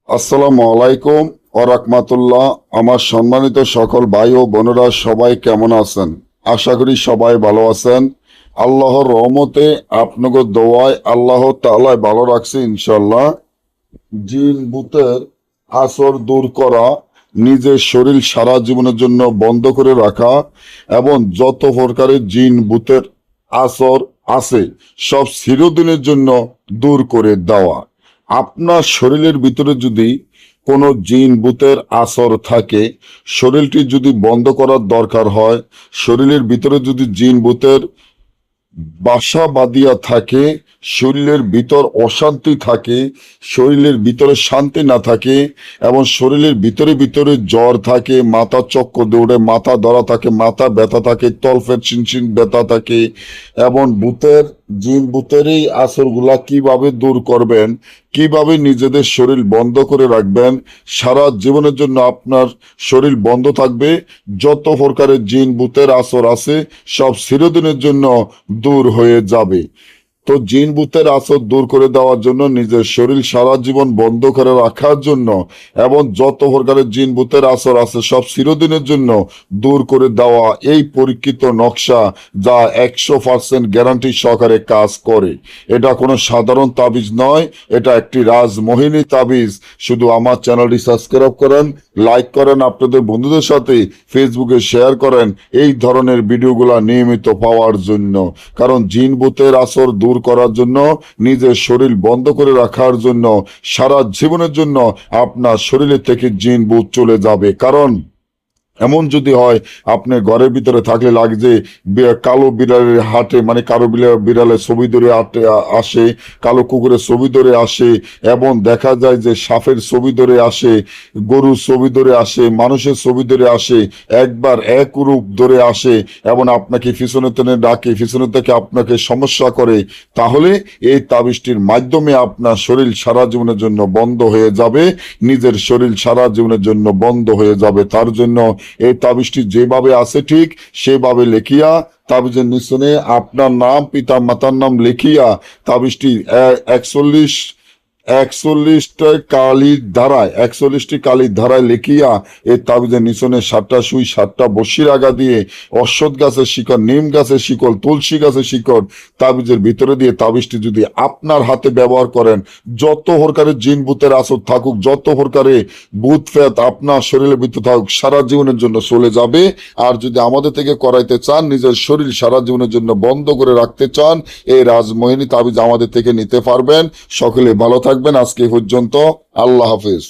আসসালামু আলাইকুম ওয়া রাহমাতুল্লাহ। আমার সম্মানিত সকল ভাই ও বোনেরা সবাই কেমন আছেন? আশা করি সবাই ভালো আছেন। আল্লাহর রহমতে আপনাকে দোয়ায় আল্লাহ তাআলা ভালো রাখছে ইনশাআল্লাহ। জিন ভূতের আসর দূর করা, নিজের শরীর সারা জীবনের জন্য বন্ধ করে রাখা এবং যত প্রকারের জিন ভূতের আসর আছে সব চিরদিনের জন্য দূর করে দেওয়া। আপনার শরীরের ভিতরে যদি কোনো জিন ভূতের আসর থাকে, শরীরটি যদি বন্ধ করার দরকার হয়, শরীরের ভিতরে যদি জিন ভূতের বাসা বাঁধিয়া থাকে, শরীরের ভিতর অশান্তি থাকে, শরীরের ভিতরে শান্তি না থাকে এবং শরীরের ভিতরে ভিতরে জ্বর থাকে, মাথা চক্কর দৌড়ে, মাথা ধরা থাকে, মাথা ব্যথা থাকে, তলপেট শিনশিন ব্যথা থাকে এবং জিন ভূতের এই আসরগুলা কিভাবে দূর করবেন, কিভাবে নিজেদের শরীর বন্ধ করে রাখবেন, সারা জীবনের জন্য আপনার শরীর বন্ধ থাকবে, যত প্রকারের জিন ভূতের আসর আছে সব চিরদিনের জন্য দূর হয়ে যাবে। তো জিন ভূতের আসর দূর করে দেওয়ার জন্য, নিজের শরীর সারা জীবন বন্ধ করে রাখার জন্য এবং যত প্রকারের জিন ভূতের আসর আছে সব চিরদিনের জন্য দূর করে দেওয়া এই পরীক্ষিত নকশা, যা 100% গ্যারান্টি সহকারে কাজ করে। এটা কোনো সাধারণ তাবিজ নয়, এটা একটি রাজমোহিনী তাবিজ। শুধু আমার চ্যানেলটি সাবস্ক্রাইব করেন, লাইক করেন, আপনাদের বন্ধুদের সাথে ফেসবুকে শেয়ার করেন এই ধরনের ভিডিওগুলো নিয়মিত পাওয়ার জন্য। কারণ জিন ভূতের আসর দূর করার জন্য, নিজের শরীর বন্ধ করে রাখার জন্য, সারা জীবনের জন্য আপনার শরীরের থেকে জিন ভূত চলে যাবে। কারণ এমন যদি হয় আপনার ঘরের ভিতরে থাকলে লাগে যে কালো বিড়ালের হাটে, মানে কালো বিড়ালের ছবি ধরে আসে, কালো কুকুরের ছবি ধরে আসে এবং দেখা যায় যে সাপের ছবি ধরে আসে, গরুর ছবি ধরে আসে, মানুষের ছবি ধরে আসে, একবার এক রূপ ধরে আসে এবং আপনাকে পিছনে টেনে ডাকে, পিছনে থেকে আপনাকে সমস্যা করে, তাহলে এই তাবিজটির মাধ্যমে আপনার শরীর সারা জীবনের জন্য বন্ধ হয়ে যাবে, নিজের শরীর সারা জীবনের জন্য বন্ধ হয়ে যাবে। তার জন্য এই তাবিজটি যেভাবে আছে ঠিক সেভাবে লিখিয়া, তাবিজের নিচনে আপনার নাম, পিতা মাতার নাম লিখিয়া, তাবিজটি 41টি কালির ধারায় লিখিয়া এই তাবিজের নিচনে 7টা সুই, 7টা বসির আগা দিয়ে অশ্বত্থ গাছের শিকড়, নিম গাছের শিকড়, তুলসী গাছের শিকড় তাবিজের ভিতরে দিয়ে তাবিজটি যদি আপনার হাতে ব্যবহার করেন, যত প্রকারের জিন ভূতের আসর থাকুক, যত প্রকারের ভূত ফেত আপনার শরীরের ভিতরে থাকুক, সারা জীবনের জন্য চলে যাবে। আর যদি আমাদের থেকে করাইতে চান, নিজের শরীর সারা জীবনের জন্য বন্ধ করে রাখতে চান, এই রাজমোহিনী তাবিজ আমাদের থেকে নিতে পারবেন। সকলে ভালো থাকবেন। আজকে পর্যন্ত, আল্লাহ হাফেজ।